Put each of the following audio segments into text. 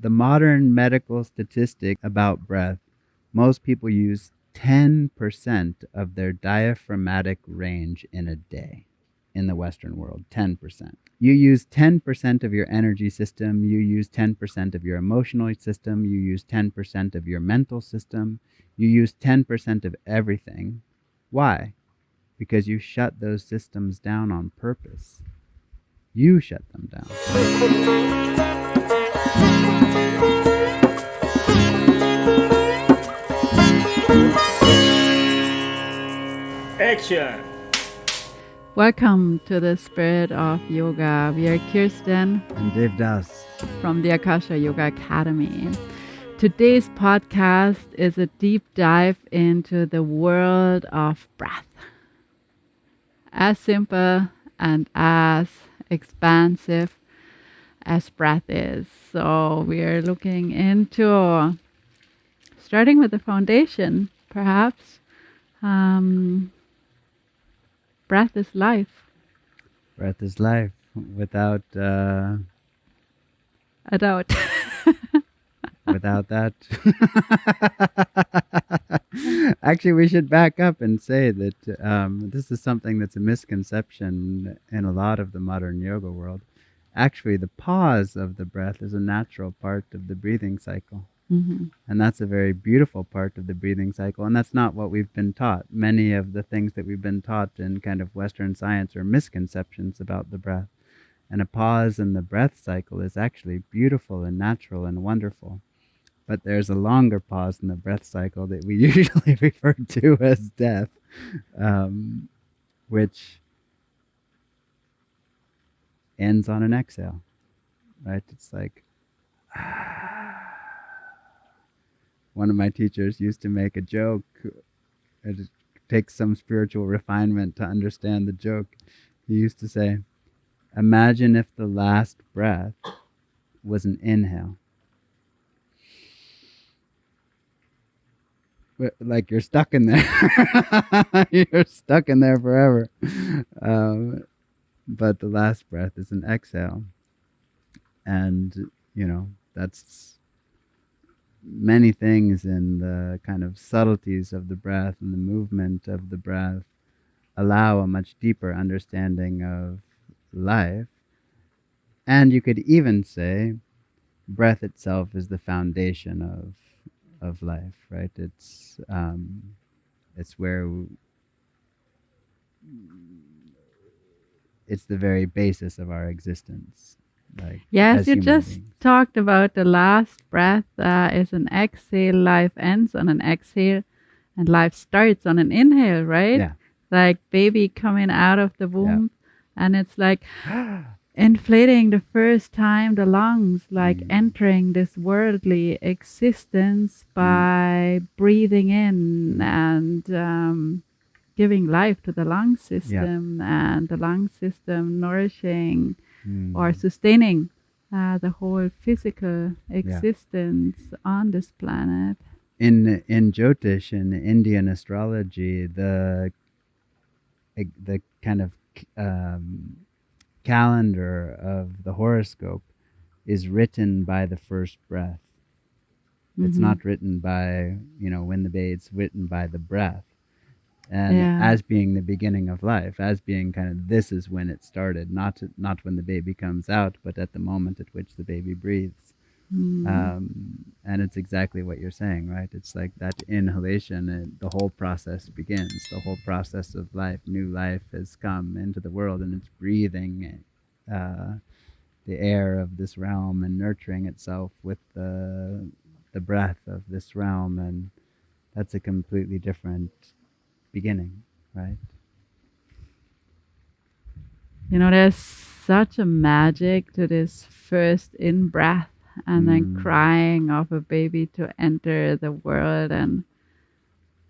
the modern medical statistic about breath, most people use 10% of their diaphragmatic range in a day in the Western world. 10%. You use 10% of your energy system, you use 10% of your emotional system, you use 10% of your mental system, you use 10% of everything. Why? Because you shut those systems down on purpose. You shut them down. Action! Welcome to the Spirit of Yoga. We are Kirsten And Devdas from the Akasha Yoga Academy. Today's podcast is a deep dive into the world of breath. As simple and as expansive as breath is. So we are looking into starting with the foundation, perhaps. Breath is life. Breath is life. Without A doubt. without that. Actually, we should back up and say that this is something that's a misconception in a lot of the modern yoga world. Actually, the pause of the breath is a natural part of the breathing cycle. Mm-hmm. And that's a very beautiful part of the breathing cycle. And that's not what we've been taught. Many of the things that we've been taught in kind of Western science are misconceptions about the breath. And a pause in the breath cycle is actually beautiful and natural and wonderful. But there's a longer pause in the breath cycle that we usually refer to as death, which ends on an exhale, right? It's like... One of my teachers used to make a joke. It takes some spiritual refinement to understand the joke. He used to say, imagine if the last breath was an inhale. Like you're stuck in there. You're stuck in there forever. But the last breath is an exhale. And, that's... Many things in the kind of subtleties of the breath and the movement of the breath allow a much deeper understanding of life. And you could even say breath itself is the foundation of life, right? It's where it's the very basis of our existence. Yes, you just talked about the last breath is an exhale, life ends on an exhale, and life starts on an inhale, right? Yeah. Like baby coming out of the womb, and it's like inflating the first time the lungs, like entering this worldly existence by breathing in and giving life to the lung system, and the lung system nourishing or sustaining the whole physical existence on this planet. In Jyotish, in Indian astrology, the kind of calendar of the horoscope is written by the first breath. Mm-hmm. It's not written by, when the baby, it's written by the breath. And as being the beginning of life, as being kind of, this is when it started, not when the baby comes out, but at the moment at which the baby breathes. And it's exactly what you're saying, right? It's like that inhalation, and the whole process begins. The whole process of life, new life has come into the world, and it's breathing the air of this realm and nurturing itself with the breath of this realm. And that's a completely different beginning, right? There's such a magic to this first in-breath and then crying of a baby to enter the world. And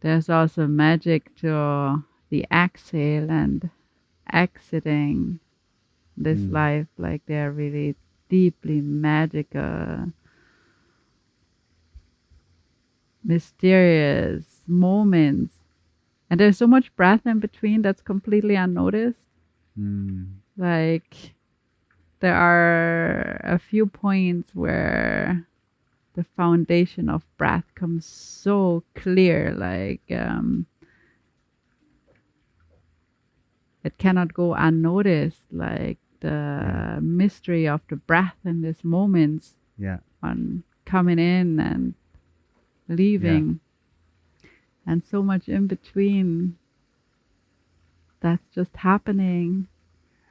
there's also magic to the exhale and exiting this life. Like they're really deeply magical, mysterious moments. And there's so much breath in between that's completely unnoticed. Like there are a few points where foundation of breath comes so clear, like it cannot go unnoticed, like the mystery of the breath in these moments on coming in and leaving, and so much in between that's just happening.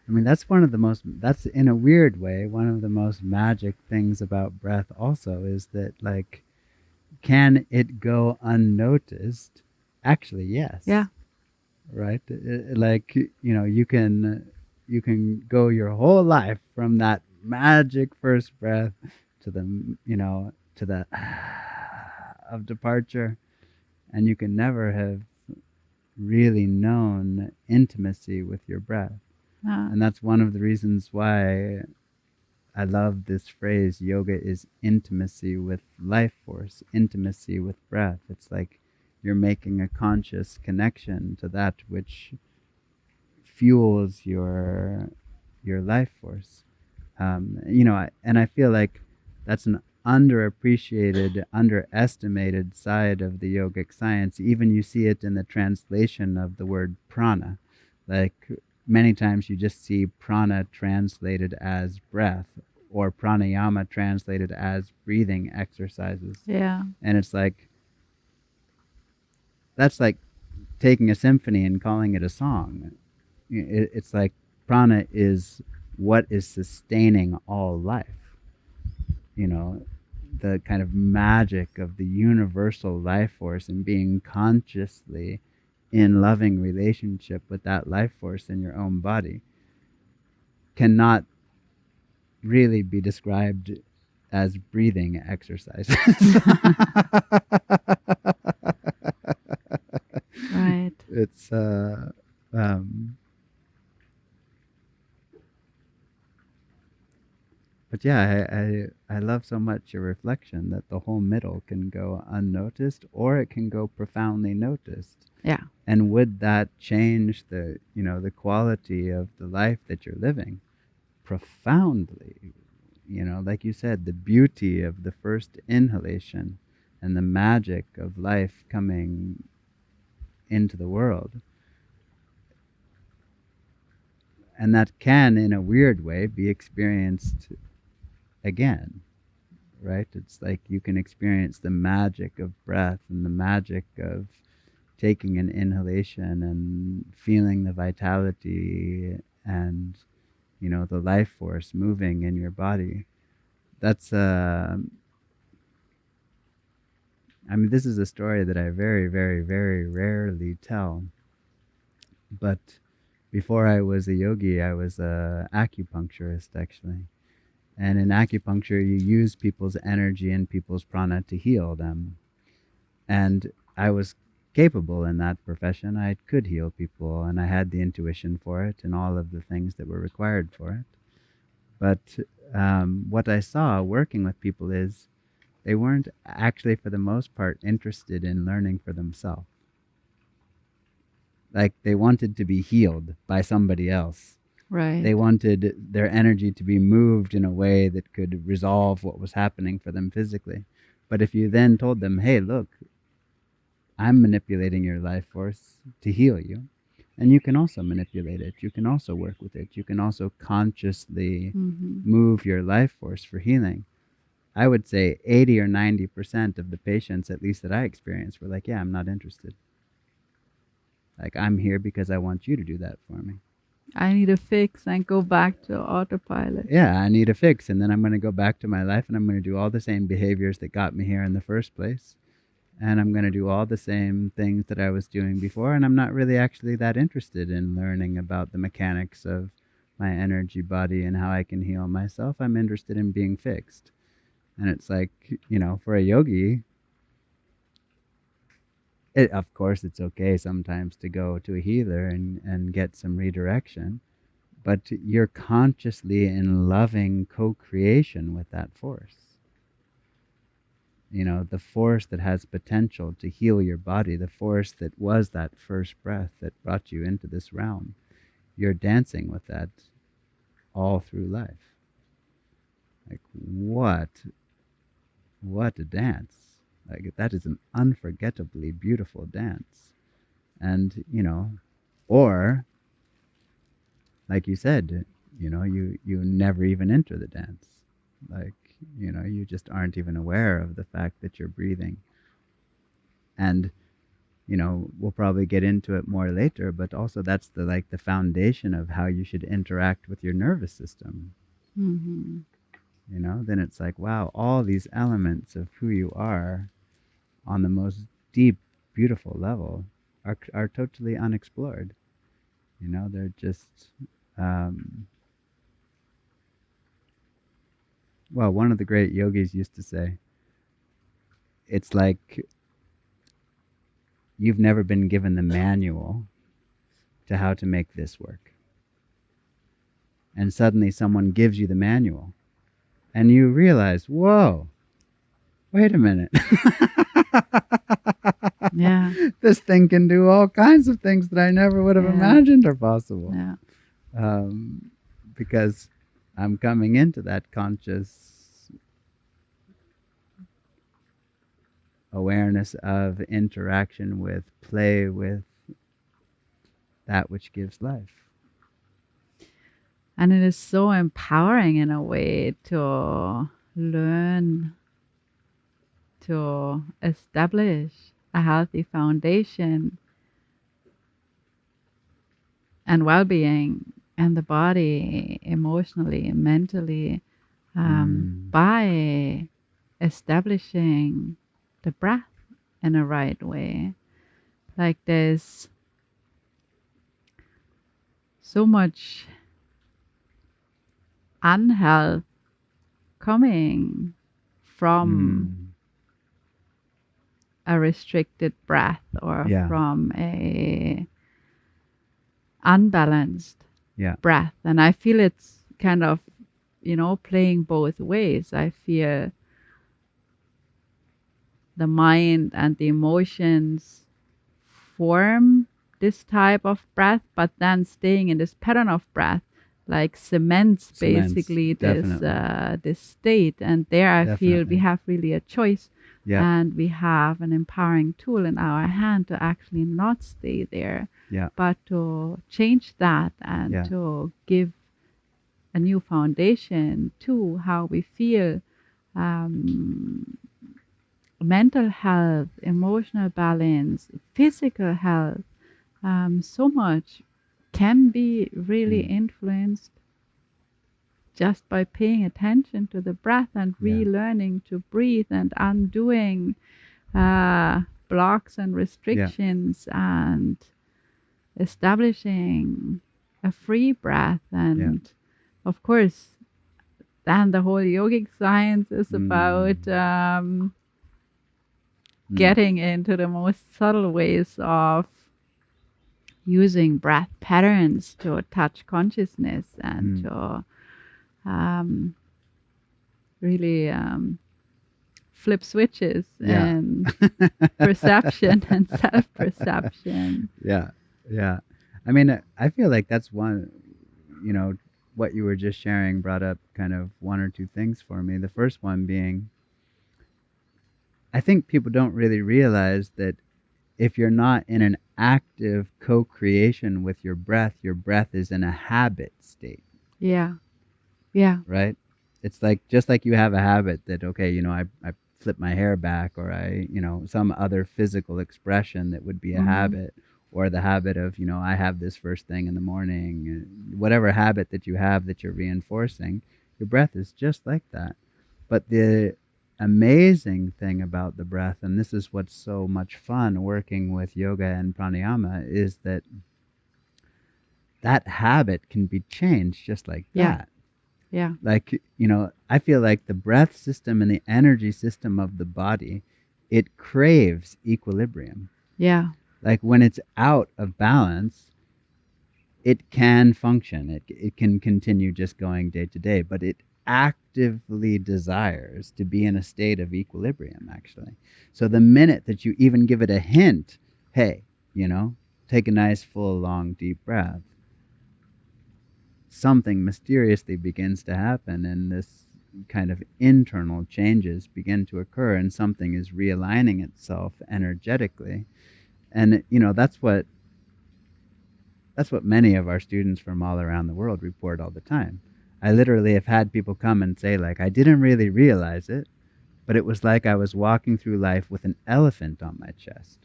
I mean, that's that's in a weird way, one of the most magic things about breath also is that, like, can it go unnoticed? Actually, yes. Yeah. Right? Like, you can go your whole life from that magic first breath to the of departure, and you can never have really known intimacy with your breath. And that's one of the reasons why I love this phrase, yoga is intimacy with life force, intimacy with breath. It's like you're making a conscious connection to that which fuels your life force. And I feel like that's an underappreciated, underestimated side of the yogic science. Even you see it in the translation of the word prana. Like, many times you just see prana translated as breath, or pranayama translated as breathing exercises. Yeah. And it's like, that's like taking a symphony and calling it a song. It's like prana is what is sustaining all life. The kind of magic of the universal life force and being consciously in loving relationship with that life force in your own body cannot really be described as breathing exercises. Right. It's but yeah, I love so much your reflection that the whole middle can go unnoticed or it can go profoundly noticed. Yeah. And would that change the quality of the life that you're living? Profoundly. Like you said, the beauty of the first inhalation and the magic of life coming into the world. And that can, in a weird way, be experienced again, right? It's like you can experience the magic of breath and the magic of taking an inhalation and feeling the vitality and the life force moving in your body. That's this is a story that I very, very, very rarely tell. But before I was a yogi, I was a acupuncturist, actually. And in acupuncture, you use people's energy and people's prana to heal them. And I was capable in that profession. I could heal people, and I had the intuition for it and all of the things that were required for it. But what I saw working with people is they weren't actually, for the most part, interested in learning for themselves. Like, they wanted to be healed by somebody else. Right. They wanted their energy to be moved in a way that could resolve what was happening for them physically. But if you then told them, hey, look, I'm manipulating your life force to heal you, and you can also manipulate it. You can also work with it. You can also consciously move your life force for healing. I would say 80 or 90% of the patients, at least that I experienced, were like, yeah, I'm not interested. Like, I'm here because I want you to do that for me. I need a fix and go back to autopilot. Yeah, I need a fix. And then I'm going to go back to my life and I'm going to do all the same behaviors that got me here in the first place. And I'm going to do all the same things that I was doing before. And I'm not really actually that interested in learning about the mechanics of my energy body and how I can heal myself. I'm interested in being fixed. And it's like, for a yogi, of course, it's okay sometimes to go to a healer and get some redirection. But you're consciously in loving co-creation with that force. The force that has potential to heal your body, the force that was that first breath that brought you into this realm. You're dancing with that all through life. Like, what what a dance. Like, that is an unforgettably beautiful dance. And, or like you said, you never even enter the dance. Like, you just aren't even aware of the fact that you're breathing. And, we'll probably get into it more later, but also that's the foundation of how you should interact with your nervous system. Mm-hmm. Then it's like, wow, all these elements of who you are on the most deep, beautiful level are totally unexplored. They're just, well, one of the great yogis used to say, it's like you've never been given the manual to how to make this work. And suddenly someone gives you the manual and you realize, whoa, wait a minute. Yeah. This thing can do all kinds of things that I never would have imagined are possible. Yeah. Because I'm coming into that conscious awareness of interaction with, play with that which gives life. And it is so empowering in a way to learn to establish a healthy foundation and well-being in the body, emotionally, mentally, by establishing the breath in a right way. Like there's so much unhealth coming from a restricted breath or from a unbalanced breath. And I feel it's kind of, playing both ways. I feel the mind and the emotions form this type of breath, but then staying in this pattern of breath like cements basically this state. And there I feel we have really a choice, and we have an empowering tool in our hand to actually not stay there, but to change that and to give a new foundation to how we feel. Mental health, emotional balance, physical health, so much can be really influenced just by paying attention to the breath and relearning to breathe and undoing blocks and restrictions and establishing a free breath. And of course, then the whole yogic science is about getting into the most subtle ways of using breath patterns to touch consciousness and to really flip switches and perception and self-perception. Yeah. I mean, I feel like that's one, what you were just sharing brought up kind of one or two things for me. The first one being, I think people don't really realize that if you're not in an active co-creation with your breath is in a habit state. Yeah. Right? It's like, just like you have a habit that, okay, I flip my hair back, or I, some other physical expression that would be a habit, or the habit of, I have this first thing in the morning, whatever habit that you have that you're reinforcing, your breath is just like that. But the amazing thing about the breath, and this is what's so much fun working with yoga and pranayama, is that habit can be changed just like that. Yeah. Like, I feel like the breath system and the energy system of the body, it craves equilibrium. Yeah. Like when it's out of balance, it can function. It can continue just going day to day, but it actively desires to be in a state of equilibrium, actually. So the minute that you even give it a hint, hey, take a nice, full, long, deep breath, something mysteriously begins to happen, and this kind of internal changes begin to occur, and something is realigning itself energetically. And that's what many of our students from all around the world report all the time. I literally have had people come and say, like, I didn't really realize it, but it was like I was walking through life with an elephant on my chest.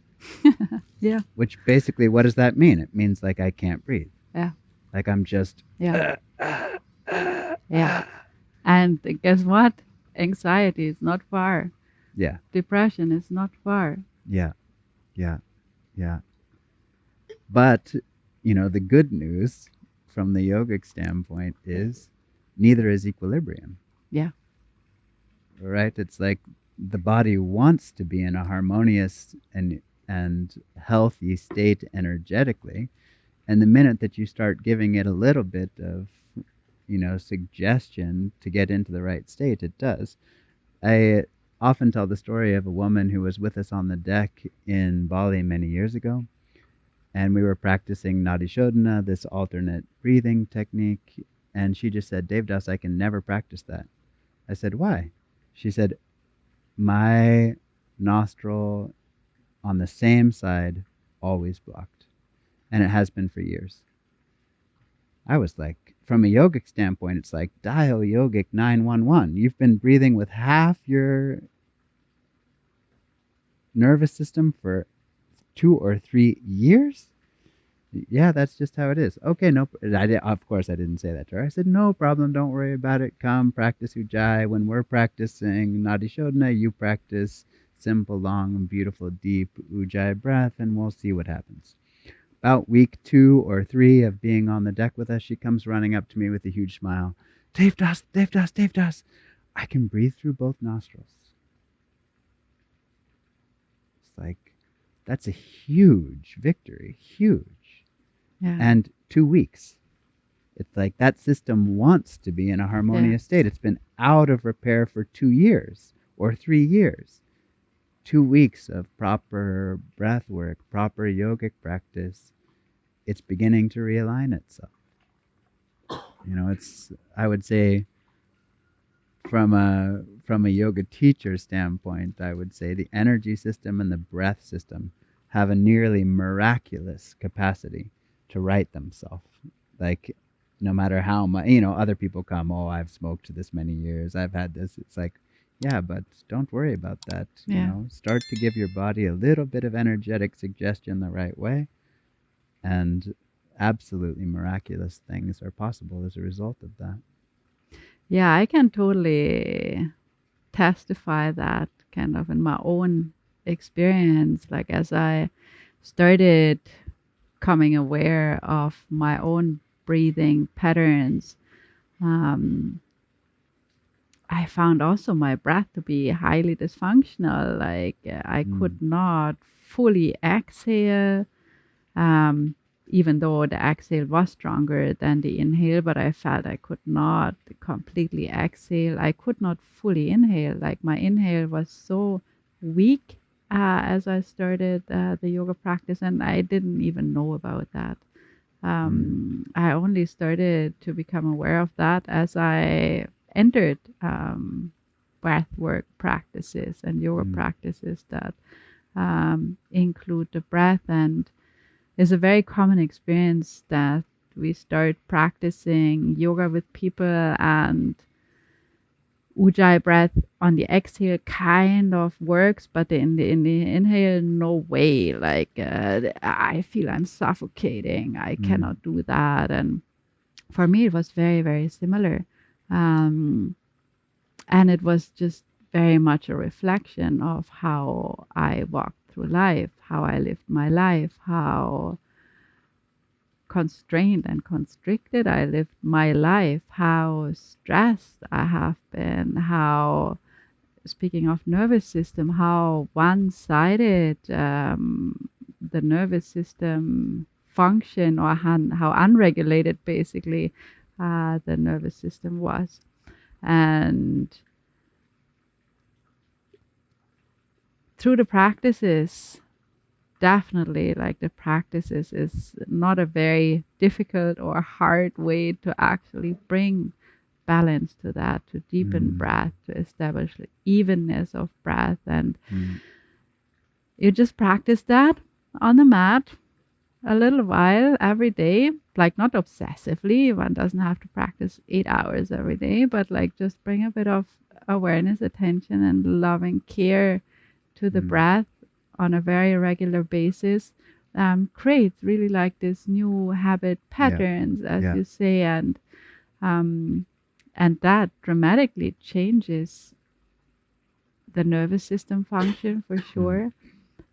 Yeah. Which basically, what does that mean? It means like I can't breathe. Yeah. Like I'm just. Yeah. Yeah. And guess what? Anxiety is not far. Yeah. Depression is not far. Yeah. Yeah. Yeah. But, the good news from the yogic standpoint is neither is equilibrium. Yeah. Right? It's like the body wants to be in a harmonious and healthy state energetically. And the minute that you start giving it a little bit of, suggestion to get into the right state, it does. I often tell the story of a woman who was with us on the deck in Bali many years ago. And we were practicing Nadi Shodhana, this alternate breathing technique. And she just said, Devdas, I can never practice that. I said, why? She said, my nostril on the same side always blocked. And it has been for years. I was like, from a yogic standpoint, it's like, dial yogic 911. You've been breathing with half your nervous system for 2 or 3 years? Yeah, that's just how it is. Okay, no, of course I didn't say that to her. I said, no problem, don't worry about it. Come practice Ujjayi. When we're practicing Nadi Shodhana, you practice simple, long, and beautiful, deep Ujjayi breath, and we'll see what happens. About week 2 or 3 of being on the deck with us, she comes running up to me with a huge smile. Devdas, Devdas, Devdas, I can breathe through both nostrils. It's like, that's a huge victory, huge. Yeah. And 2 weeks. It's like that system wants to be in a harmonious state. It's been out of repair for 2 years or 3 years. 2 weeks of proper breath work, proper yogic practice, it's beginning to realign itself. It's, I would say, from a yoga teacher standpoint, I would say the energy system and the breath system have a nearly miraculous capacity to right themselves. Like, no matter how much, other people come, oh, I've smoked this many years, I've had this. It's like, yeah, but don't worry about that. Start to give your body a little bit of energetic suggestion the right way, and absolutely miraculous things are possible as a result of that. Yeah, I can totally testify that kind of in my own experience. Like, as I started becoming aware of my own breathing patterns, I found also my breath to be highly dysfunctional. Like, I could not fully exhale, even though the exhale was stronger than the inhale, but I felt I could not completely exhale. I could not fully inhale. Like, my inhale was so weak as I started the yoga practice, and I didn't even know about that. I only started to become aware of that as I entered breath work practices and yoga practices that include the breath. And it's a very common experience that we start practicing yoga with people, and Ujjayi breath on the exhale kind of works, but in the inhale, no way. Like, I feel I'm suffocating. I cannot do that. And for me, it was very, very similar. And it was just very much a reflection of how I walked through life, how I lived my life, how constrained and constricted I lived my life, how stressed I have been, how, speaking of nervous system, how one-sided the nervous system function, or how unregulated basically the nervous system was. And through the practices, definitely, like, the practices is not a very difficult or hard way to actually bring balance to that, to deepen breath, to establish the evenness of breath. And you just practice that on the mat a little while every day, like not obsessively. One doesn't have to practice 8 hours every day, but like just bring a bit of awareness, attention, and loving care to the breath on a very regular basis. Creates really like this new habit patterns, as you say, and that dramatically changes the nervous system function for sure,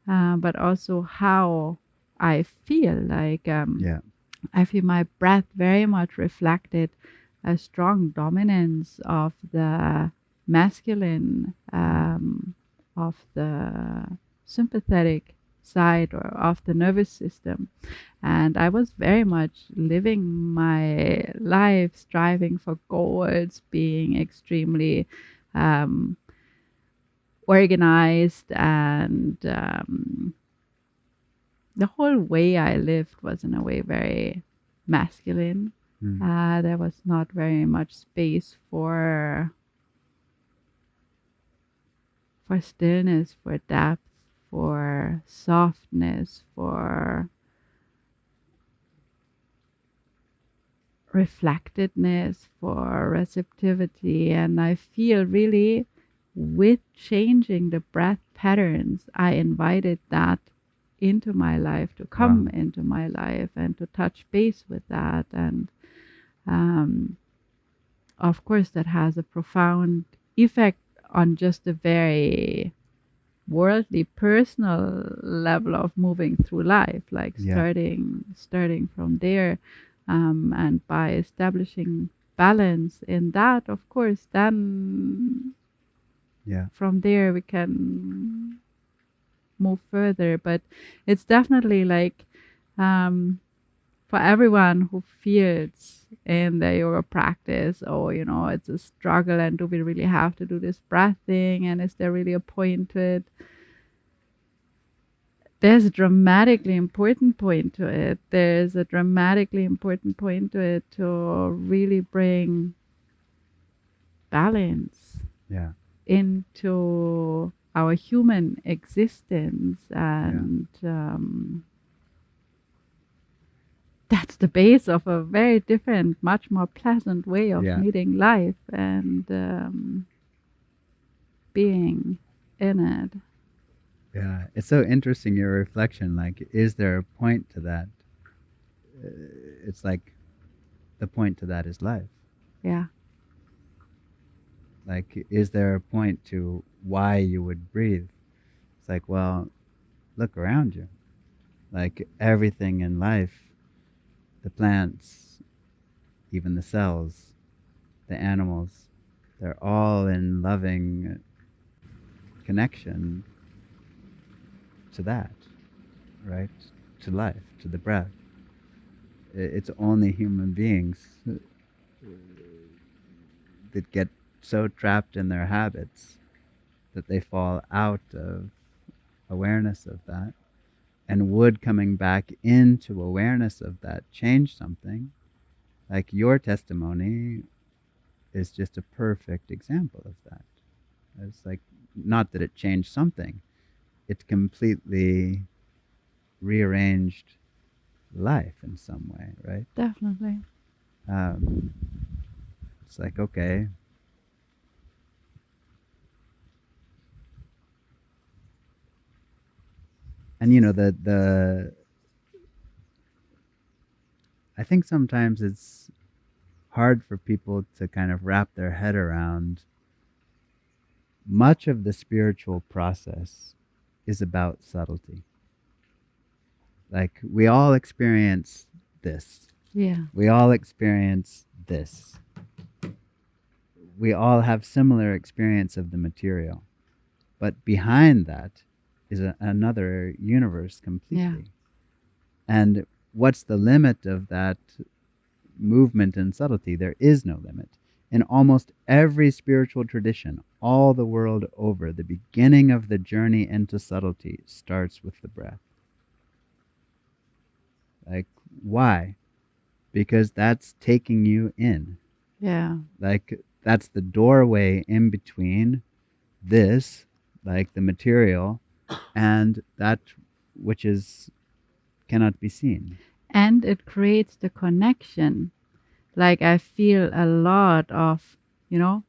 but also how I feel. Like I feel my breath very much reflected a strong dominance of the masculine, of the sympathetic side or of the nervous system. And I was very much living my life striving for goals, being extremely organized, and the whole way I lived was in a way very masculine. There was not very much space for stillness, for depth, for softness, for reflectedness, for receptivity. And I feel really with changing the breath patterns, I invited that into my life, to come into my life and to touch base with that. And of course, that has a profound effect on just a very worldly, personal level of moving through life, like starting from there, and by establishing balance in that, of course, then from there we can move further. But it's definitely like for everyone who feels in the yoga practice, oh, it's a struggle, and do we really have to do this breath thing, and is there really a point to it? There's a dramatically important point to it. There's a dramatically important point to it, to really bring balance into our human existence. And that's the base of a very different, much more pleasant way of meeting life and being in it. Yeah, it's so interesting, your reflection. Like, is there a point to that? It's like the point to that is life. Yeah. Like, is there a point to why you would breathe? It's like, well, look around you. Like, everything in life, the plants, even the cells, the animals, they're all in loving connection to that, right? To life, to the breath. It's only human beings that get so trapped in their habits that they fall out of awareness of that. And would coming back into awareness of that change something? Like, your testimony is just a perfect example of that. It's like, not that it changed something, it completely rearranged life in some way, right? Definitely. It's like, okay, and the I think sometimes it's hard for people to kind of wrap their head around. Much of the spiritual process is about subtlety. Like, we all experience this. Yeah. We all experience this. We all have similar experience of the material. But behind that is another universe completely. And what's the limit of that movement and subtlety? There is no limit. In almost every spiritual tradition, all the world over, the beginning of the journey into subtlety starts with the breath. Like, why? Because that's taking you in. Yeah. Like that's the doorway in between this, like the material, and that which is cannot be seen. And it creates the connection. Like I feel a lot of, you know,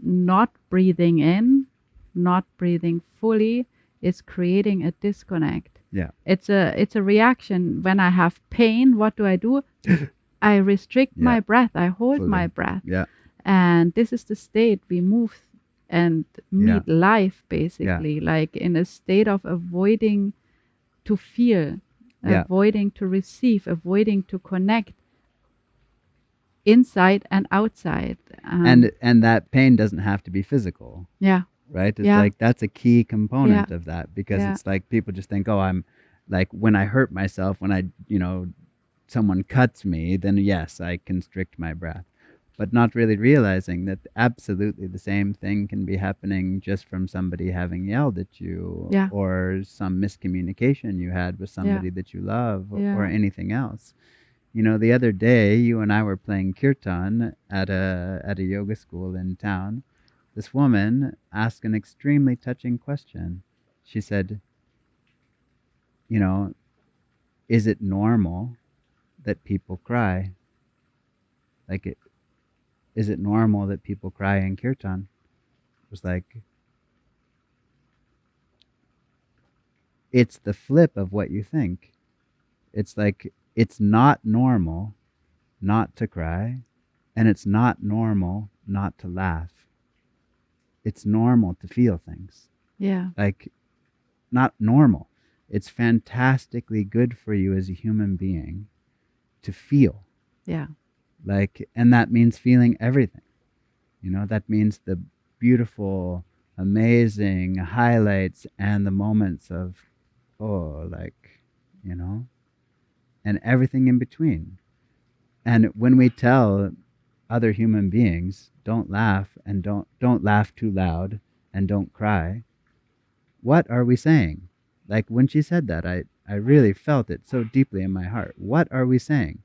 not breathing in, not breathing fully is creating a disconnect. Yeah. It's a reaction. When I have pain, what do? I restrict Yeah. my breath. I hold Fully. my breath. Yeah. And this is the state we move and meet life basically, like in a state of avoiding to feel, Yeah. avoiding to receive, avoiding to connect inside and outside. And that pain doesn't have to be physical. Yeah. Right? It's Yeah. like that's a key component Yeah. of that, because Yeah. it's like people just think, oh, I'm like, when I hurt myself, when I, someone cuts me, then yes, I constrict my breath. But not really realizing that absolutely the same thing can be happening just from somebody having yelled at you, Yeah. or some miscommunication you had with somebody that you love, Yeah. or anything else. The other day, you and I were playing kirtan at a yoga school in town. This woman asked an extremely touching question. She said, is it normal that people cry? Like, is it normal that people cry in kirtan? It was like, it's the flip of what you think. It's like, it's not normal not to cry, and it's not normal not to laugh. It's normal to feel things. Yeah. Like, not normal. It's fantastically good for you as a human being to feel. Yeah. Like, and that means feeling everything. That means the beautiful, amazing highlights and the moments of, oh, like, and everything in between. And when we tell other human beings, don't laugh, and don't laugh too loud, and don't cry, what are we saying? Like, when she said that, I really felt it so deeply in my heart. What are we saying?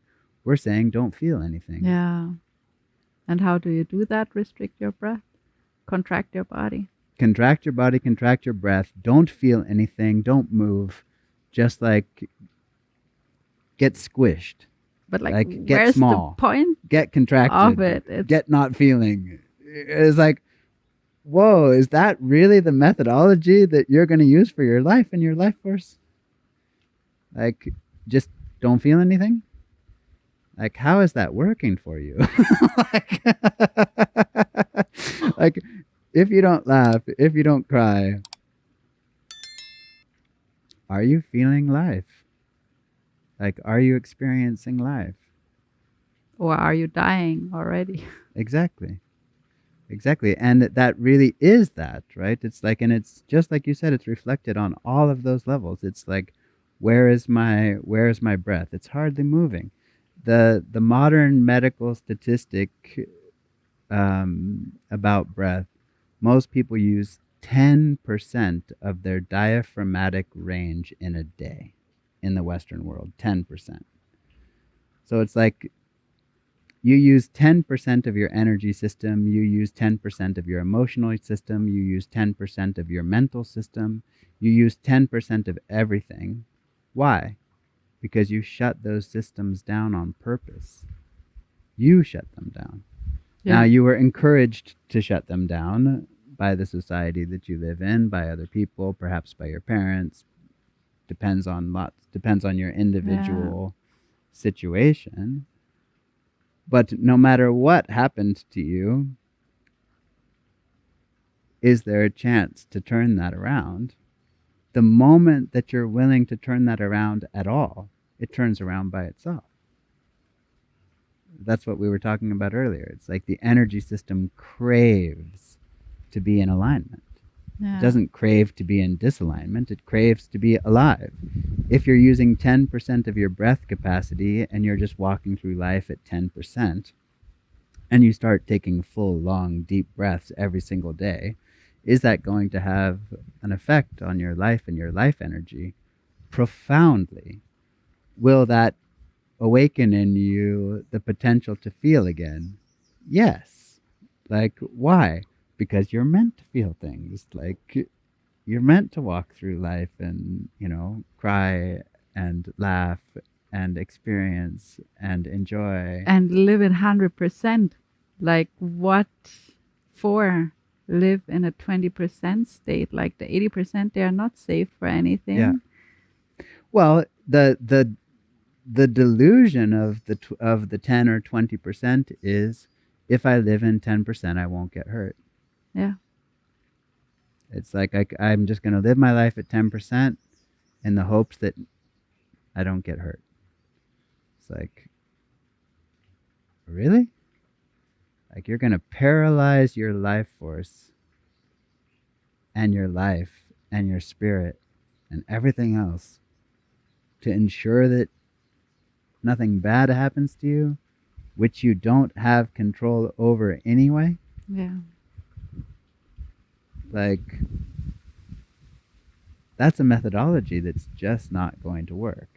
We're saying don't feel anything. Yeah. And how do you do that? Restrict your breath, contract your body. Contract your body, contract your breath. Don't feel anything. Don't move. Just like get squished. But like get where's small. the point Get contracted. of it? Get not feeling. It's like, whoa, is that really the methodology that you're going to use for your life and your life force? Like, just don't feel anything? Like, how is that working for you? like, if you don't laugh, if you don't cry, are you feeling life? Like, are you experiencing life? Or are you dying already? Exactly. And that really is that, right? It's like, and it's just like you said, it's reflected on all of those levels. It's like, where is my breath? It's hardly moving. The modern medical statistic about breath, most people use 10% of their diaphragmatic range in a day in the Western world. 10%. So it's like, you use 10% of your energy system, you use 10% of your emotional system, you use 10% of your mental system, you use 10% of everything. Why? Because you shut those systems down on purpose. You shut them down. Yeah. Now, you were encouraged to shut them down by the society that you live in, by other people, perhaps by your parents. Depends on your individual situation. But no matter what happened to you, is there a chance to turn that around? The moment that you're willing to turn that around at all, it turns around by itself. That's what we were talking about earlier. It's like the energy system craves to be in alignment. Yeah. It doesn't crave to be in disalignment. It craves to be alive. If you're using 10% of your breath capacity and you're just walking through life at 10%, and you start taking full, long, deep breaths every single day, is that going to have an effect on your life and your life energy? Profoundly. Will that awaken in you the potential to feel again? Yes. Like, why? Because you're meant to feel things. Like, you're meant to walk through life and, cry and laugh and experience and enjoy. And live in 100%. Like, what for? Live in a 20% state. Like, the 80%, they are not saved for anything. Yeah. Well, the delusion of the 10 or 20% is, if I live in 10%, I won't get hurt. Yeah. It's like I'm just going to live my life at 10% in the hopes that I don't get hurt. It's like, really? Like, you're going to paralyze your life force and your life and your spirit and everything else to ensure that nothing bad happens to you, which you don't have control over anyway. Yeah. Like, that's a methodology that's just not going to work.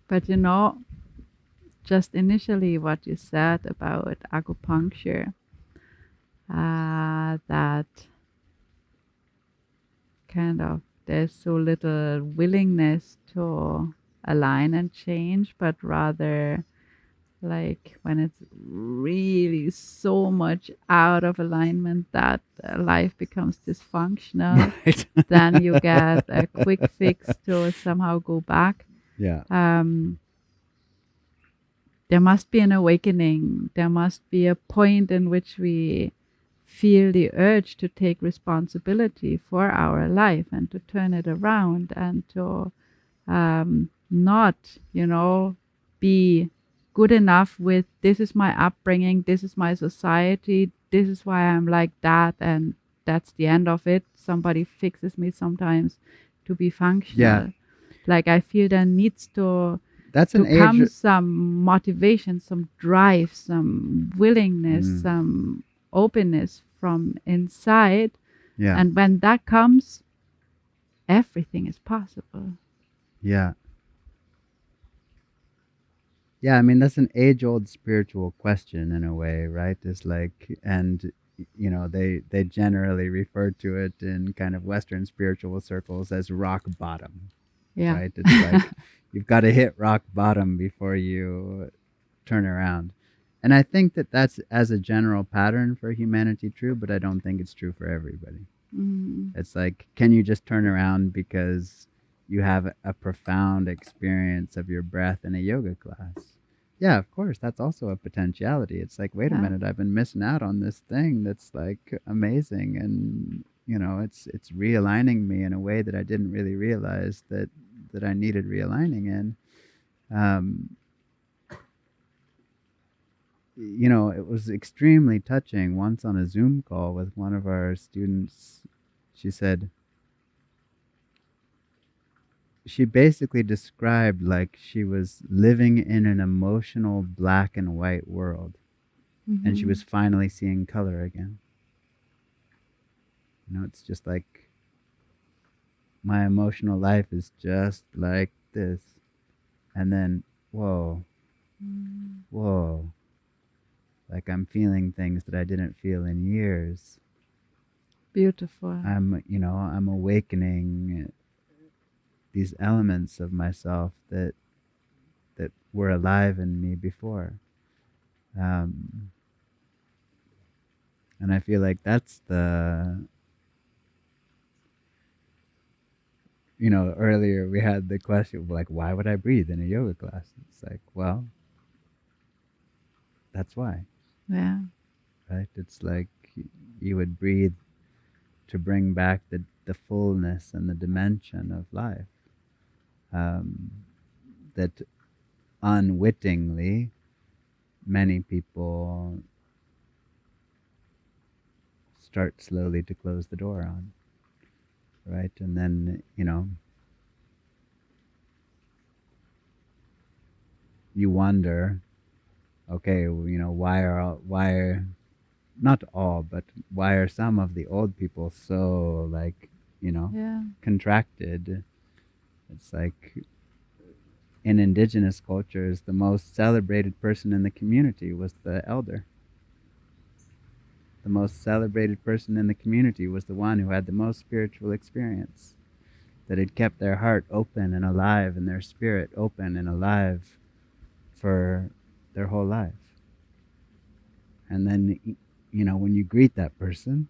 But just initially what you said about acupuncture, that kind of there's so little willingness to align and change, but rather like when it's really so much out of alignment that life becomes dysfunctional, Right. then you get a quick fix to somehow go back. Yeah. There must be an awakening. There must be a point in which we feel the urge to take responsibility for our life and to turn it around and to not, be good enough with this is my upbringing, this is my society, this is why I'm like that, and that's the end of it. Somebody fixes me sometimes to be functional. Yeah. Like I feel there needs to That's an come age. some motivation, some drive, some willingness, some openness from inside. Yeah. And when that comes, everything is possible. Yeah. Yeah, I mean, that's an age-old spiritual question in a way, right? It's like, and they generally refer to it in kind of Western spiritual circles as rock bottom. Yeah. Right? It's like you've got to hit rock bottom before you turn around. And I think that that's, as a general pattern for humanity, true, but I don't think it's true for everybody. It's like, can you just turn around because you have a profound experience of your breath in a yoga class? Yeah, of course, that's also a potentiality. It's like, wait a minute, I've been missing out on this thing that's like amazing, and it's realigning me in a way that I didn't really realize that I needed realigning in. It was extremely touching. Once on a Zoom call with one of our students, she said, she basically described like she was living in an emotional black and white world, and she was finally seeing color again. It's just like, my emotional life is just like this, and then whoa, like I'm feeling things that I didn't feel in years. Beautiful. I'm awakening these elements of myself that were alive in me before. And I feel like that's the, earlier we had the question, like, why would I breathe in a yoga class? It's like, well, that's why. Yeah. Right? It's like you would breathe to bring back the fullness and the dimension of life. That unwittingly many people start slowly to close the door on. Right? And then, you wonder, okay, why are not all, but why are some of the old people so like, contracted. It's like in indigenous cultures, the most celebrated person in the community was the elder. The most celebrated person in the community was the one who had the most spiritual experience, that had kept their heart open and alive and their spirit open and alive for their whole life. And then, when you greet that person,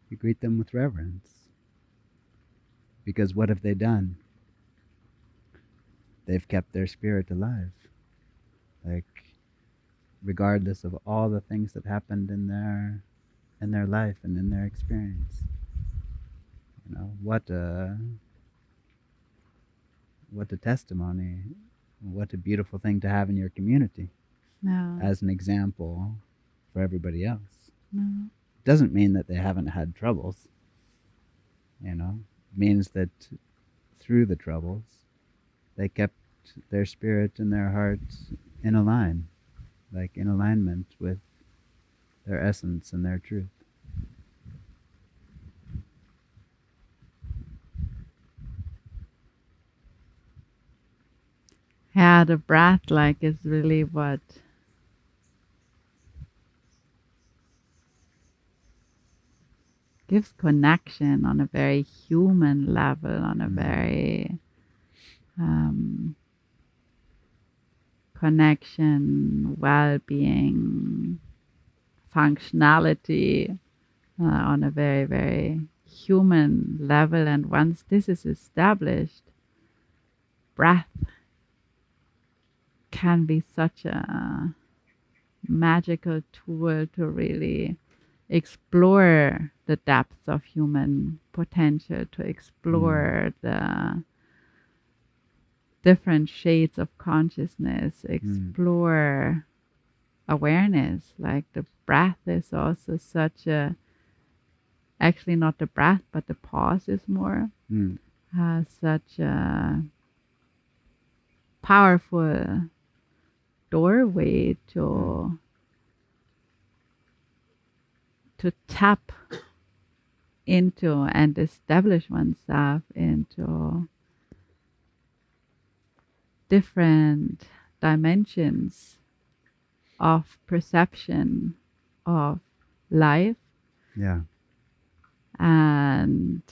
you greet them with reverence. Because what have they done? They've kept their spirit alive. Like, regardless of all the things that happened in their life and in their experience. What a testimony. What a beautiful thing to have in your community. No. As an example for everybody else. No. Doesn't mean that they haven't had troubles. It means that through the troubles, they kept their spirit and their heart in alignment with their essence and their truth. Yeah, the breath is really what gives connection on a very human level, on a very connection, well-being, functionality on a very, very human level. And once this is established, breath can be such a magical tool to really explore the depths of human potential, to explore the different shades of consciousness, explore awareness. Like the breath is also such a, actually not the breath, but the pause is more such a powerful doorway to tap into and establish oneself into different dimensions of perception of life. Yeah. And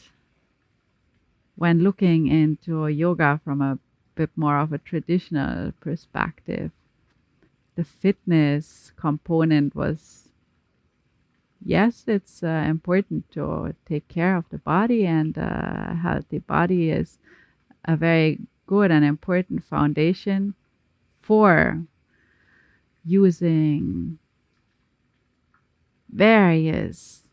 when looking into yoga from a bit more of a traditional perspective, the fitness component was, yes, it's important to take care of the body, and a healthy body is a very good and important foundation for using various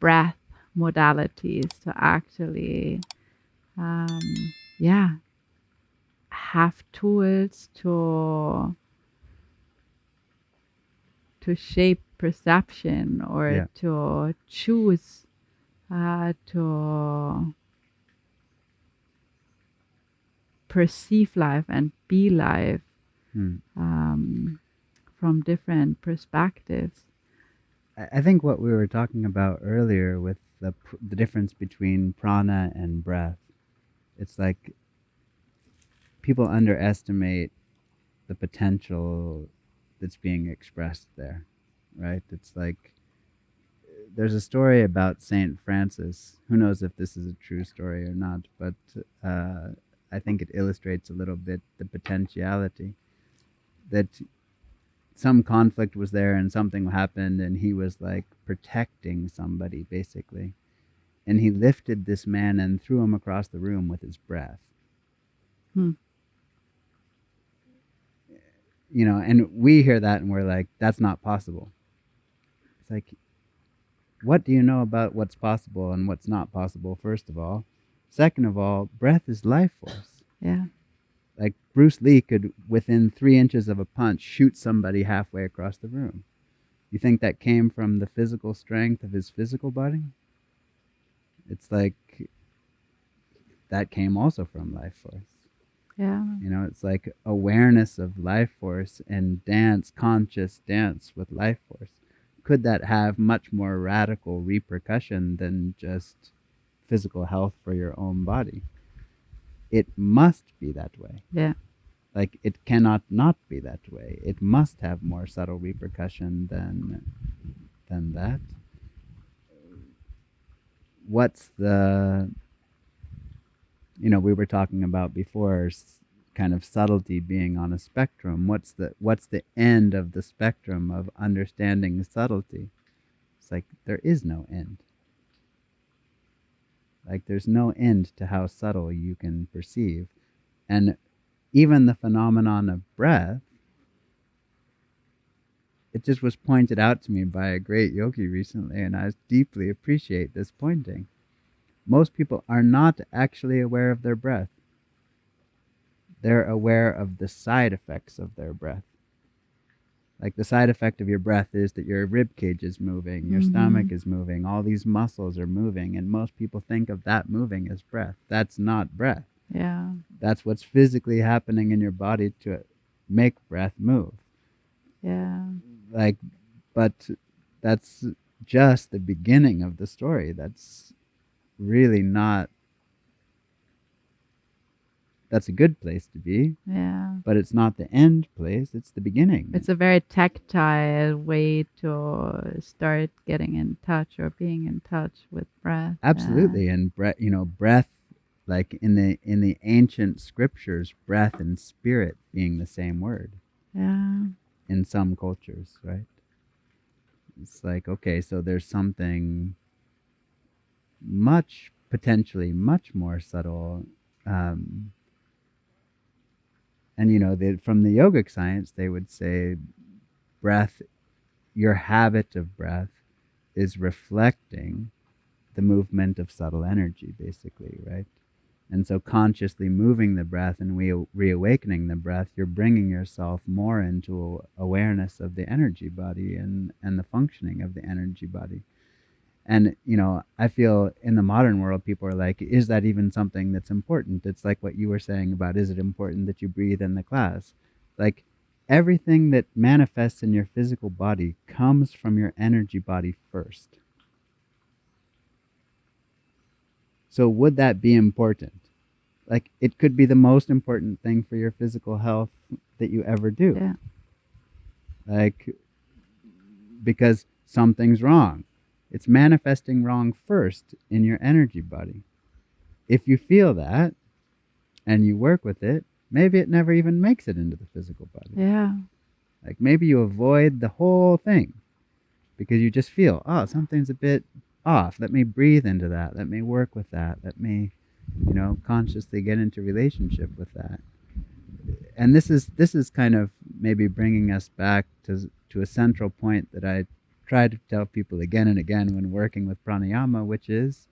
breath modalities to actually have tools to shape perception, or to choose to perceive life and be life from different perspectives. I think what we were talking about earlier with the difference between prana and breath, it's like people underestimate the potential that's being expressed there, right? It's like there's a story about Saint Francis. Who knows if this is a true story or not, but I think it illustrates a little bit the potentiality that some conflict was there and something happened, and he was like protecting somebody basically, and he lifted this man and threw him across the room with his breath. And we hear that and we're like, that's not possible. It's like, what do you know about what's possible and what's not possible, first of all? Second of all, breath is life force. Yeah. Like Bruce Lee could, within 3 inches of a punch, shoot somebody halfway across the room. You think that came from the physical strength of his physical body? It's like that came also from life force. Yeah. It's like awareness of life force and conscious dance with life force. Could that have much more radical repercussion than just physical health for your own body. It must be that way. Yeah. Like, it cannot not be that way. It must have more subtle repercussion than that. What's the, we were talking about before, kind of subtlety being on a spectrum. What's the end of the spectrum of understanding subtlety? It's like there is no end. Like, there's no end to how subtle you can perceive. And even the phenomenon of breath, it just was pointed out to me by a great yogi recently, and I deeply appreciate this pointing. Most people are not actually aware of their breath. They're aware of the side effects of their breath. Like, the side effect of your breath is that your rib cage is moving, your stomach is moving, all these muscles are moving, and most people think of that moving as breath. That's not breath. Yeah. That's what's physically happening in your body to make breath move. Yeah. Like, but that's just the beginning of the story. That's really not, that's a good place to be. Yeah. But it's not the end place, it's the beginning. It's a very tactile way to start getting in touch or being in touch with breath. Absolutely. And breath, like in the ancient scriptures, breath and spirit being the same word. Yeah. In some cultures, right? It's like, okay, so there's something potentially much more subtle. And from the yogic science, they would say breath, your habit of breath is reflecting the movement of subtle energy, basically, right? And so consciously moving the breath and reawakening the breath, you're bringing yourself more into awareness of the energy body and the functioning of the energy body. And, I feel in the modern world, people are like, is that even something that's important? It's like what you were saying about, is it important that you breathe in the class? Like, everything that manifests in your physical body comes from your energy body first. So would that be important? Like, it could be the most important thing for your physical health that you ever do. Yeah. Like, because something's wrong. It's manifesting wrong first in your energy body. If you feel that and you work with it, maybe it never even makes it into the physical body. Yeah. Like, maybe you avoid the whole thing because you just feel, oh, something's a bit off. Let me breathe into that. Let me work with that. Let me, consciously get into relationship with that. And this is kind of maybe bringing us back to a central point that I try to tell people again and again when working with pranayama, which is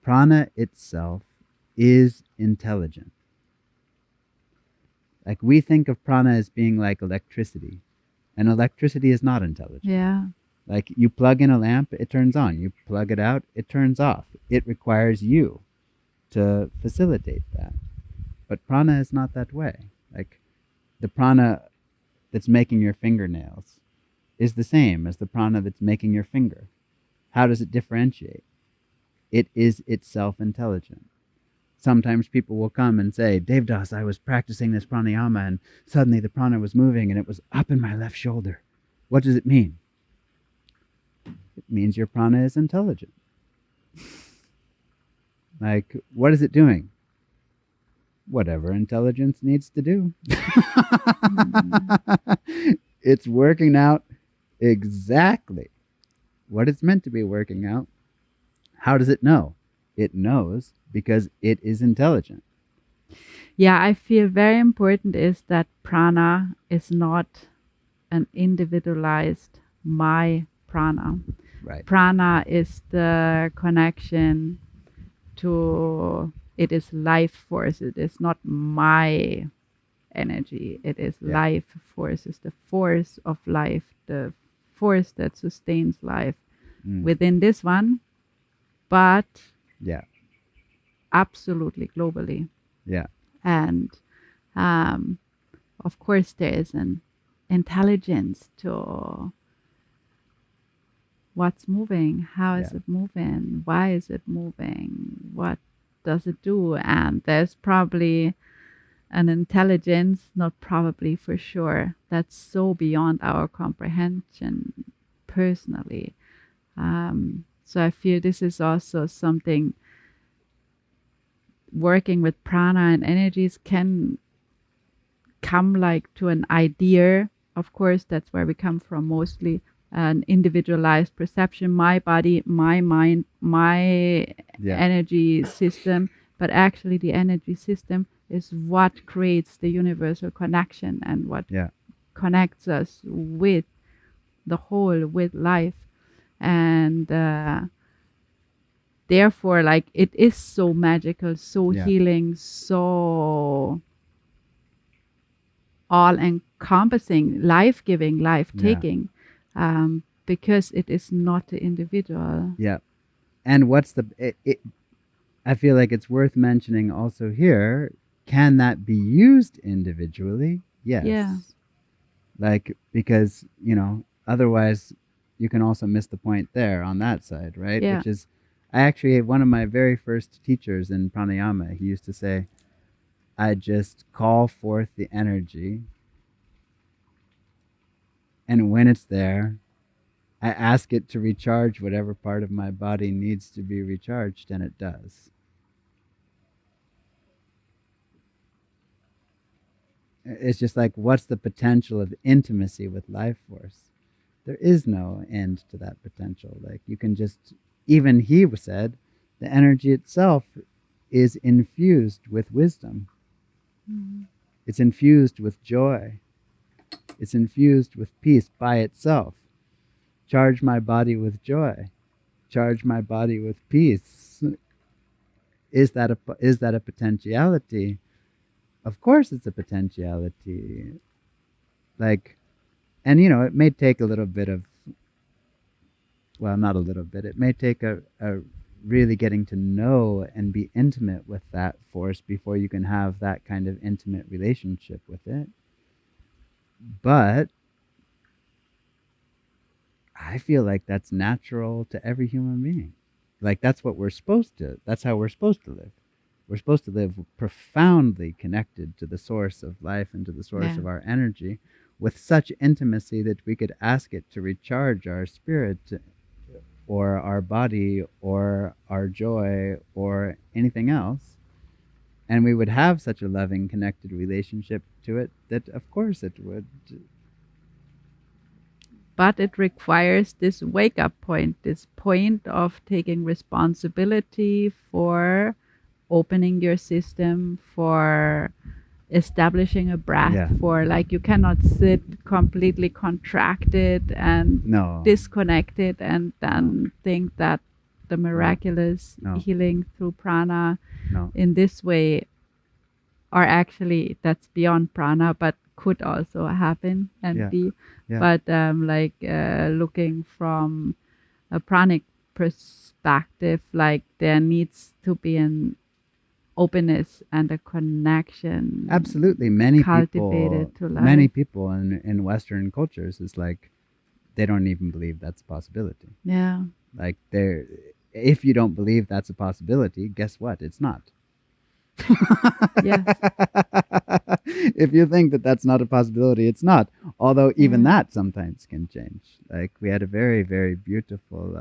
prana itself is intelligent. Like, we think of prana as being like electricity, and electricity is not intelligent. Yeah. Like, you plug in a lamp, it turns on. You plug it out, it turns off. It requires you to facilitate that. But prana is not that way. Like, the prana that's making your fingernails is the same as the prana that's making your finger. How does it differentiate? It is itself intelligent. Sometimes people will come and say, Devdas, I was practicing this pranayama and suddenly the prana was moving and it was up in my left shoulder. What does it mean? It means your prana is intelligent. Like, what is it doing? Whatever intelligence needs to do. It's working out exactly what it's meant to be working out. How does it know? It knows because it is intelligent. Yeah, I feel very important is that prana is not an individualized my prana. Right. Prana is the connection to, it is life force. It is not my energy. It is life force. It's the force of life, the force that sustains life within this one, but absolutely globally. Yeah. And of course there is an intelligence to what's moving, how is Yeah. it moving, why is it moving, what does it do? And there's probably an intelligence, not probably, for sure, that's so beyond our comprehension personally. So I feel this is also something, working with prana and energies can come like to an idea. Of course, that's where we come from mostly, an individualized perception, my body, my mind, my Yeah. energy system. But actually, the energy system is what creates the universal connection and what Yeah. connects us with the whole, with life. And therefore, like, it is so magical, so Yeah. healing, so all encompassing, life giving, life Yeah. taking, because it is not the individual. Yeah. And what's I feel like it's worth mentioning also here, can that be used individually? Yes. Yeah. Like, because, otherwise you can also miss the point there on that side, right? Yeah. Which is, I actually, one of my very first teachers in pranayama, he used to say, I just call forth the energy, and when it's there, I ask it to recharge whatever part of my body needs to be recharged, and it does. It's just like, what's the potential of intimacy with life force? There is no end to that potential. Like, you can just, even he said, the energy itself is infused with wisdom. Mhm. It's infused with joy. It's infused with peace by itself. Charge my body with joy. Charge my body with peace. Is that a potentiality? Of course, it's a potentiality. Like, and it may take a little bit of, well, not a little bit. It may take a really getting to know and be intimate with that force before you can have that kind of intimate relationship with it. But I feel like that's natural to every human being. Like, that's what we're supposed to, that's how we're supposed to live. We're supposed to live profoundly connected to the source of life and to the source Yeah. of our energy with such intimacy that we could ask it to recharge our spirit or our body or our joy or anything else. And we would have such a loving, connected relationship to it that, of course, it would. But it requires this wake up point, this point of taking responsibility for opening your system, for establishing a breath, Yeah. for, like, you cannot sit completely contracted and No. disconnected and then think that the miraculous No. healing through prana No. in this way are actually, that's beyond prana, but could also happen and Yeah. be. Yeah. But looking from a pranic perspective, like, there needs to be an openness and a connection. Absolutely. Many cultivated to people in Western cultures is like, they don't even believe that's a possibility. Yeah. Like, if you don't believe that's a possibility, guess what? It's not. Yes. If you think that that's not a possibility, it's not. Although even that sometimes can change. Like, we had a very, very beautiful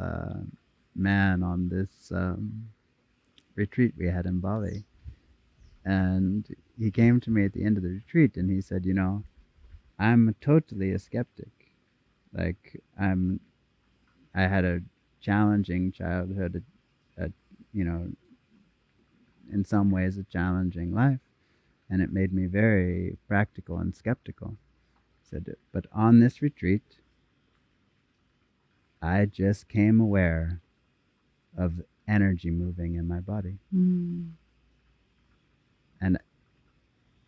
man on this retreat we had in Bali. And he came to me at the end of the retreat and he said, I'm totally a skeptic. Like, I had a challenging childhood, you know, in some ways a challenging life, and it made me very practical and skeptical. He said, but on this retreat, I just came aware of energy moving in my body. And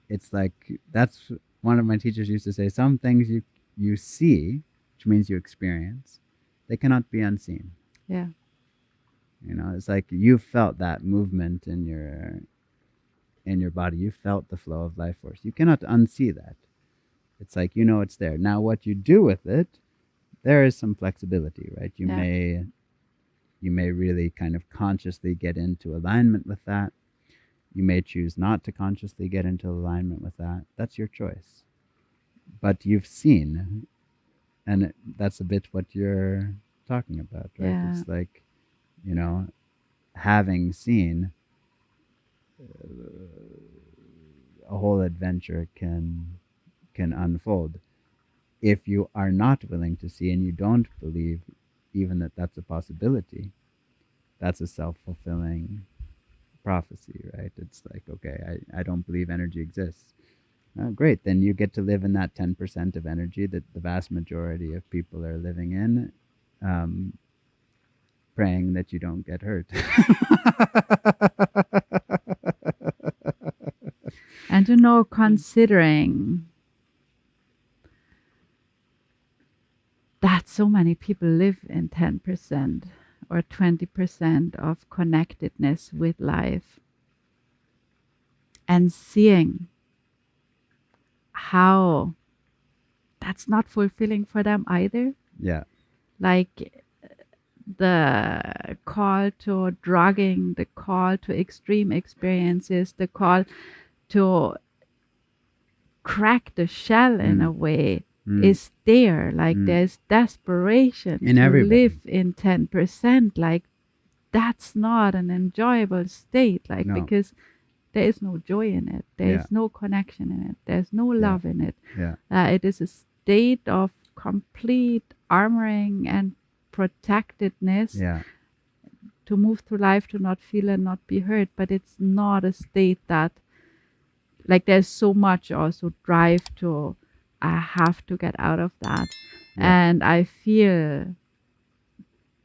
it's like, that's one of my teachers used to say, some things you see, which means you experience, they cannot be unseen. Yeah. It's like, you felt that movement in your body. You felt the flow of life force. You cannot unsee that. It's like, it's there. Now, what you do with it, there is some flexibility, right? Yeah. You may really kind of consciously get into alignment with that. You may choose not to consciously get into alignment with that. That's your choice. But you've seen, and that's a bit what you're talking about, right? Yeah. It's like, you know, having seen, a whole adventure can unfold. If you are not willing to see and you don't believe even that that's a possibility, that's a self-fulfilling prophecy, right? It's like, okay, I don't believe energy exists. Oh, great. Then you get to live in that 10% of energy that the vast majority of people are living in, praying that you don't get hurt. And considering that so many people live in 10% or 20% of connectedness with life, and seeing how that's not fulfilling for them either. Yeah. Like the call to drugging, the call to extreme experiences, the call to crack the shell in a way is there. Like there's desperation In to everybody. live in 10%. Like that's not an enjoyable state. Like No. because there is no joy in it. There is no connection in it. There's no love in it. Yeah. It is a state of complete armoring and protectedness Yeah. to move through life, to not feel and not be hurt. But it's not a state that, like, there's so much also drive to, I have to get out of that. Yeah. And I feel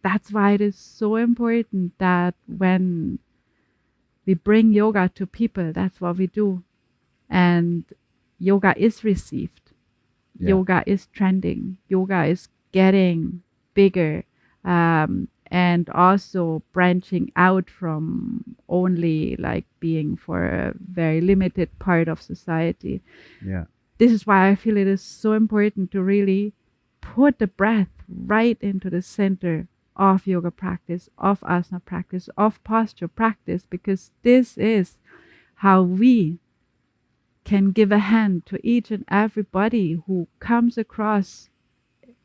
that's why it is so important that when we bring yoga to people, that's what we do. And yoga is received. Yeah. Yoga is trending. Yoga is getting bigger. And also branching out from only like being for a very limited part of society. Yeah. This is why I feel it is so important to really put the breath right into the center of yoga practice, of asana practice, of posture practice, because this is how we can give a hand to each and everybody who comes across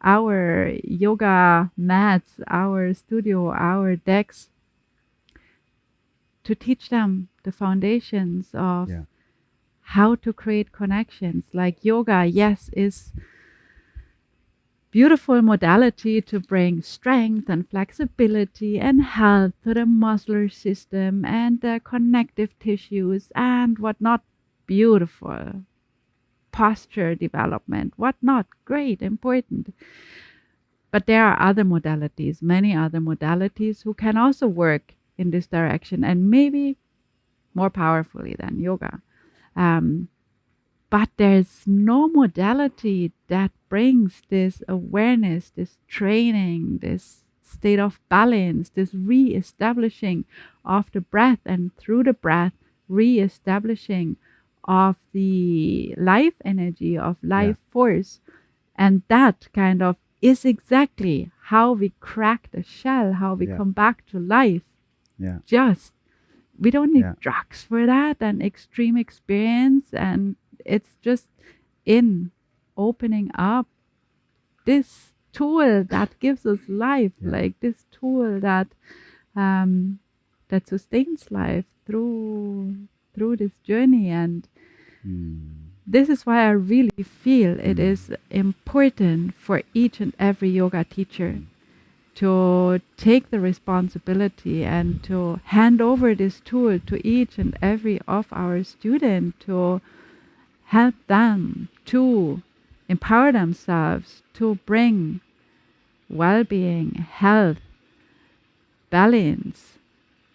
our yoga mats, our studio, our decks, to teach them the foundations of how to create connections. Like yoga, yes, is beautiful modality to bring strength and flexibility and health to the muscular system and the connective tissues and whatnot. Beautiful posture development, whatnot, great, important. But there are other modalities, many other modalities who can also work in this direction and maybe more powerfully than yoga. But there's no modality that brings this awareness, this training, this state of balance, this re-establishing of the breath, and through the breath, re-establishing of the life energy, of life force. And that kind of is exactly how we crack the shell, how we come back to life. Yeah. Just, we don't need drugs for that and extreme experience. And it's just in opening up this tool that gives us life, like this tool that that sustains life through this journey. And this is why I really feel it is important for each and every yoga teacher to take the responsibility and to hand over this tool to each and every of our students, to help them to empower themselves, to bring well-being, health, balance,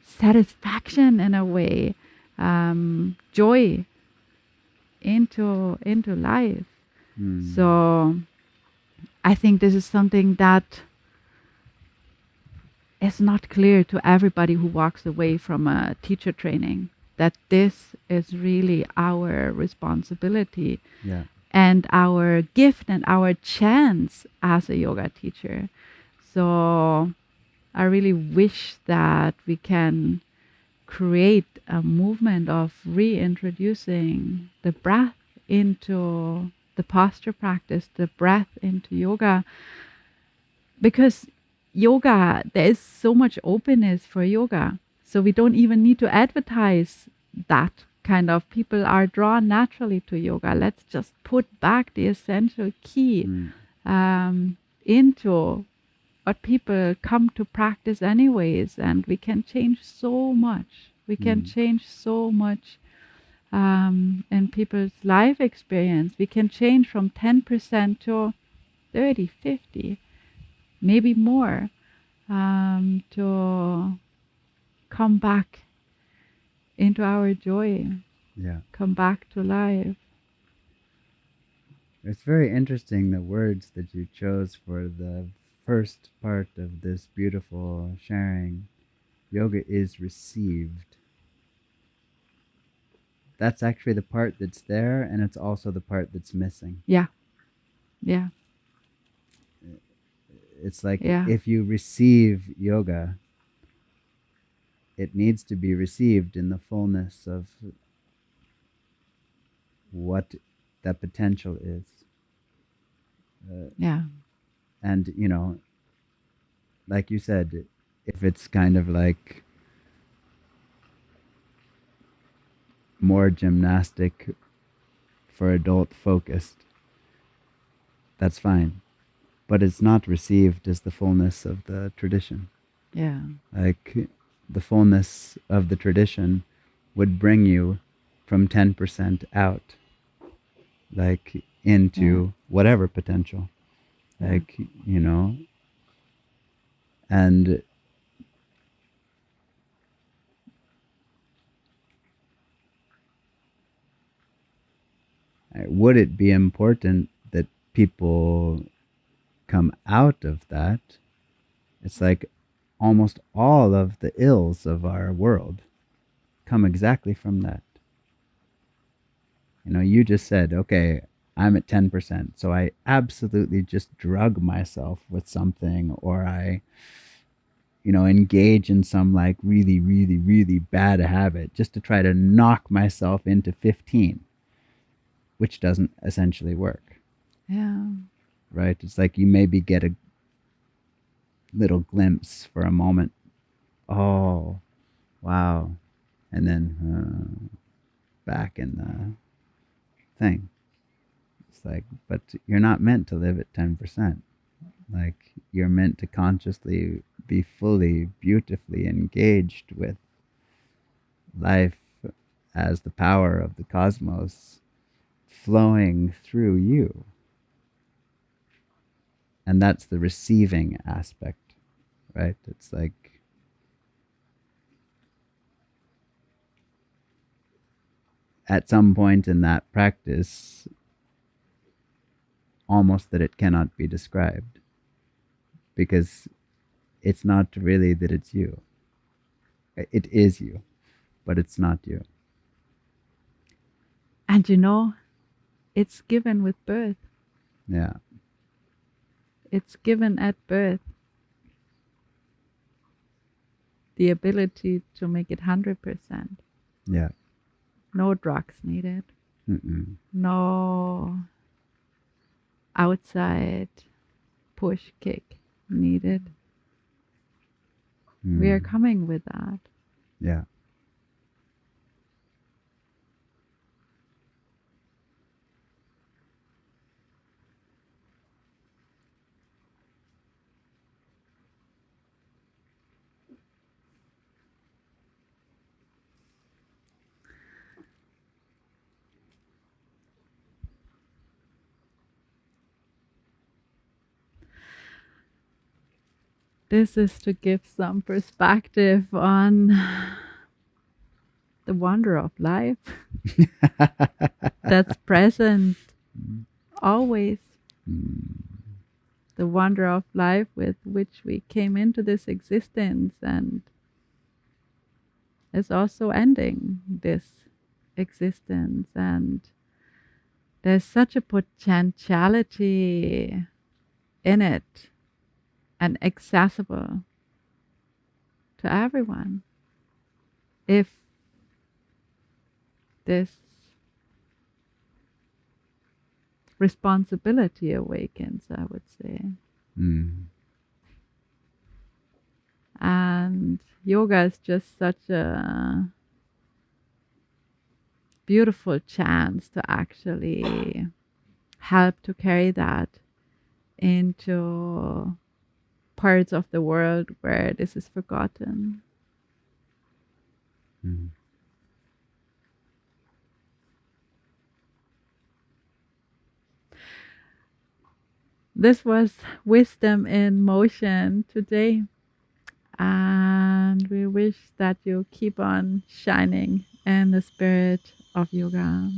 satisfaction in a way, joy into life. So I think this is something that is not clear to everybody who walks away from a teacher training, that this is really our responsibility. and our gift and our chance as a yoga teacher. So I really wish that we can create a movement of reintroducing the breath into the posture practice, the breath into yoga, because yoga, there is so much openness for yoga. So we don't even need to advertise that kind of. People are drawn naturally to yoga. Let's just put back the essential key into what people come to practice anyways, and we can change so much. We can change so much in people's life experience. We can change from 10% to 30, 50, maybe more, to come back into our joy, come back to life. It's very interesting the words that you chose for the first part of this beautiful sharing. Yoga is received. That's actually the part that's there, and it's also the part that's missing. Yeah. Yeah. It's like if you receive yoga, it needs to be received in the fullness of what that potential is. And, you know, like you said, if it's kind of like more gymnastic for adult focused, that's fine. But it's not received as the fullness of the tradition. Yeah. Like the fullness of the tradition would bring you from 10% out, like into whatever potential. Like, you know, and would it be important that people come out of that? It's like almost all of the ills of our world come exactly from that. You know, you just said, okay, I'm at 10%, so I absolutely just drug myself with something, or I, you know, engage in some like really, really, really bad habit just to try to knock myself into 15, which doesn't essentially work. Yeah. Right? It's like you maybe get a little glimpse for a moment. Oh, wow. And then back in the thing. It's like, but you're not meant to live at 10%. Like, you're meant to consciously be fully, beautifully engaged with life as the power of the cosmos flowing through you. And that's the receiving aspect, right? It's like, at some point in that practice, almost that it cannot be described, because it's not really that it's you. It is you, but it's not you. And you know, it's given with birth. Yeah. It's given at birth. The ability to make it 100%. Yeah. No drugs needed. Mm-mm. No outside push kick needed. We are coming with that. Yeah. This is to give some perspective on the wonder of life that's present always. The wonder of life with which we came into this existence, and is also ending this existence. And there's such a potentiality in it and accessible to everyone if this responsibility awakens, I would say. And yoga is just such a beautiful chance to actually help to carry that into parts of the world where this is forgotten. This was Wisdom in Motion today. And we wish that you keep on shining in the spirit of yoga.